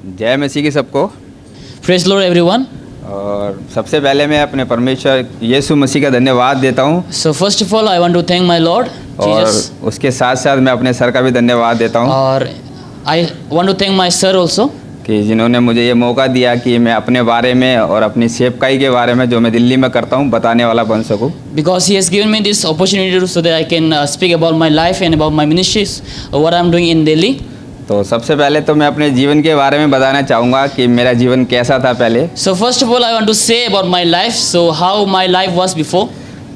जय मसीह की सबको। Praise the Lord, everyone. और सबसे पहले मैं अपने परमेश्वर यीशु मसीह का धन्यवाद देता हूँ So first of all, I want to thank my Lord और Jesus, उसके साथ साथ मैं अपने सर का भी धन्यवाद देता हूँ और I want to thank my sir also, कि जिन्होंने मुझे ये मौका दिया कि मैं अपने बारे में और अपनी सेवकाई के बारे में जो मैं दिल्ली में करता हूँ बताने वाला बन सकूँ। because he has given me this opportunity so that I can speak about my life and about my ministries, what I am doing in Delhi. तो सबसे पहले तो मैं अपने जीवन के बारे में बताना चाहूँगा कि मेरा जीवन कैसा था पहले। So first of all, I want to say about my life. So how my life was before.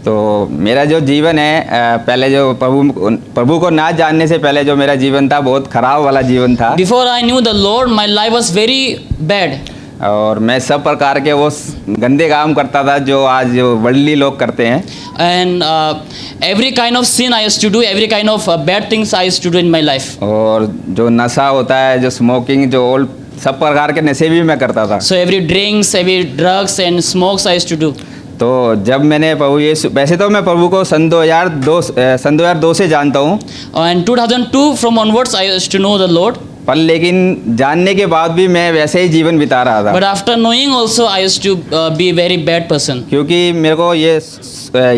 तो मेरा जो जीवन है पहले जो प्रभु को ना जानने से पहले जो मेरा जीवन था बहुत खराब वाला जीवन था Before I knew the Lord, my life was very bad. और मैं सब प्रकार के वो गंदे काम करता था जो आज वर्ल्डली लोग करते हैं। And every kind of sin I used to do, every kind of bad things I used to do in my life. और जो नशा होता है, जो स्मोकिंग, जो ओल्ड, सब प्रकार के नशे भी मैं करता था। So every drinks, every drugs and smokes I used to do. तो जब मैंने प्रभु यीशु, वैसे तो मैं प्रभु को सन 2002 से जानता हूँ And 2002 from onwards I used to know the Lord. पर लेकिन जानने के बाद भी मैं वैसे ही जीवन बिता रहा था But after knowing also I used to be a very bad person. क्योंकि मेरे को ये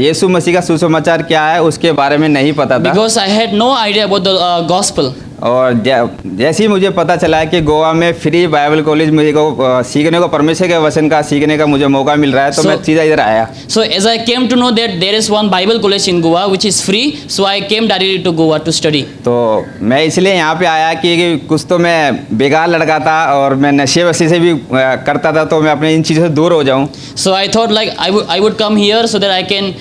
यीशु मसीह का सुसमाचार क्या है उसके बारे में नहीं पता था। Because I had no idea about the gospel. और जैसे ही मुझे पता चला कि गोवा में फ्री बाइबल कॉलेज मुझे को सीखने को, परमेश्वर के वचन का सीखने का मुझे मौका मिल रहा है तो मैं सीधा इधर आया। So as I came to know that there is one Bible college in Goa which is free, so I came directly to Goa to study. तो मैं इसलिए यहाँ पे आया कि कुछ तो मैं बेकार लड़का था और मैं नशे वशे से भी करता था, तो मैं अपने इन चीज़ों से दूर हो जाऊँ। So I thought like I would come here so that I can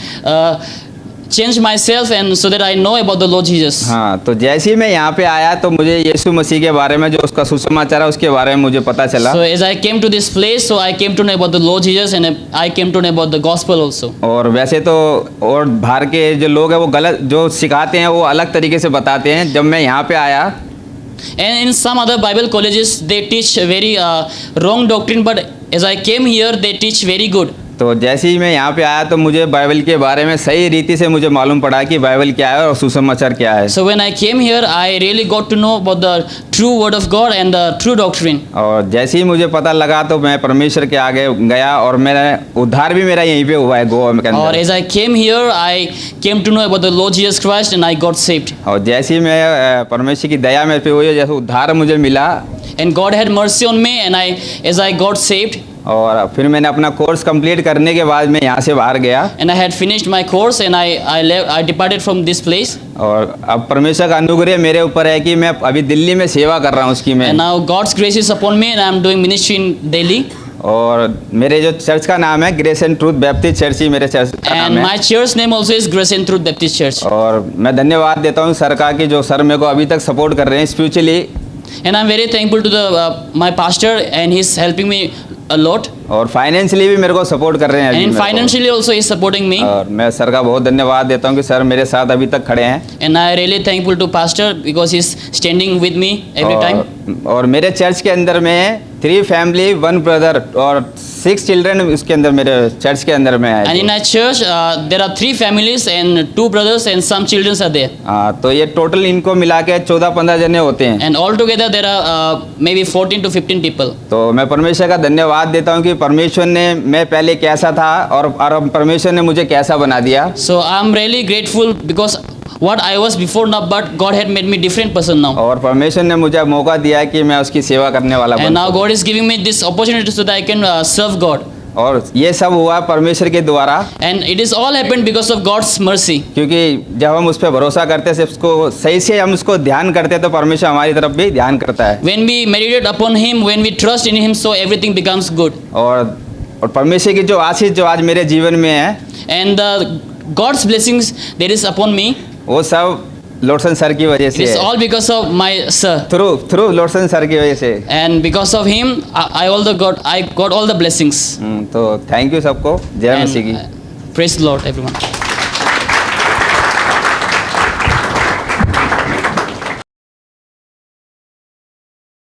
change myself and so that I know about the Lord Jesus. हाँ, तो जैसे ही मैं यहाँ पे आया तो मुझे यीशु मसीह के बारे में जो उसका सुसमाचार है उसके बारे में मुझे पता चला। So as I came to this place, so I came to know about the Lord Jesus and I came to know about the gospel also. और वैसे तो और बाहर के जो लोग हैं वो गलत जो सिखाते हैं वो अलग तरीके से बताते हैं। जब मैं यहाँ पे आया And in some other Bible colleges they teach very wrong doctrine, but as I came here they teach very good. तो जैसे ही मैं यहाँ पे आया तो मुझे बाइबल के बारे में सही रीति से मुझे मालूम पड़ा कि बाइबल क्या है और सुसमाचार क्या है। So when I came here, I really got to know about the true word of God and the true doctrine. और जैसे ही मुझे पता लगा तो मैं परमेश्वर के आगे गया और मेरा उद्धार भी मेरा यहीं पे हुआ है गोवा में के Or अंदर। as I came here, I came to know about the Lord Jesus Christ and I got saved. और जैसे ही मैं परमेश्वर की दया मेरे पे हुई, जैसे उद्धार मुझे मिला And God had mercy on me and as I got saved. और फिर मैंने अपना कोर्स कंप्लीट करने के बाद मैं यहाँ से बाहर गया And I had finished my course and I departed from this place. और अब परमेश्वर का अनुग्रह मेरे ऊपर है कि मैं अभी दिल्ली में सेवा कर रहा हूँ उसकी मैं। And now God's grace is upon me and I am doing ministry in Delhi. और मेरे जो चर्च का नाम है Grace and Truth Baptist Church ही मेरे चर्च का And नाम my है। church name also is Grace and Truth Baptist Church. और मैं धन्यवाद देता हूँ सर का कि जो सर मेरे को अभी तक सपोर्ट कर रहे हैं spiritually. And I'm very thankful to my pastor and he's helping me a lot. और फाइनेंशियली भी मेरे को सपोर्ट कर रहे हैं अभी And मेरे को। financially also he's supporting me. और मैं सर का बहुत धन्यवाद देता हूँ कि सर मेरे साथ अभी तक खड़े हैं। And I really thankful to pastor because he's standing with me every time. और मेरे चर्च के अंदर में 3 फैमिली 1 ब्रदर और 6 चिल्ड्रन उसके अंदर मेरे चर्च के अंदर में है। And in our church there are 3 families and 2 brothers and some children are there. हाँ, तो ये टोटल इनको मिला के 14-15 जने होते हैं। And altogether there are maybe 14 to 15 people. तो मैं परमेश्वर का धन्यवाद देता हूँ कि परमेश्वर ने मैं पहले कैसा था और परमेश्वर ने मुझे कैसा बना दिया। So I'm really grateful because what I was before now, but God had made me different person now. और परमेश्वर ने मुझे मौका दिया कि मैं उसकी सेवा करने वाला And बनूं। now God is giving me this opportunity so that I can serve God. और ये सब हुआ परमेश्वर के द्वारा, And it is all happened because of God's mercy. क्योंकि जब हम उस पर भरोसा करते हैं, उसको सही से हम उसको ध्यान करते हैं तो परमेश्वर हमारी तरफ भी ध्यान करता है। When we meditate upon Him, when we trust in Him, so everything becomes good. और परमेश्वर की जो आशीष जो आज मेरे जीवन में है, And God's blessings that is upon me, वो सब लोटसन सर की वजह it से is है। all because of my sir. Through Lotson sir की वजह से। And because of him, I got all the blessings. तो थैंक यू सबको। जय मसीह की। And praise the Lord, everyone.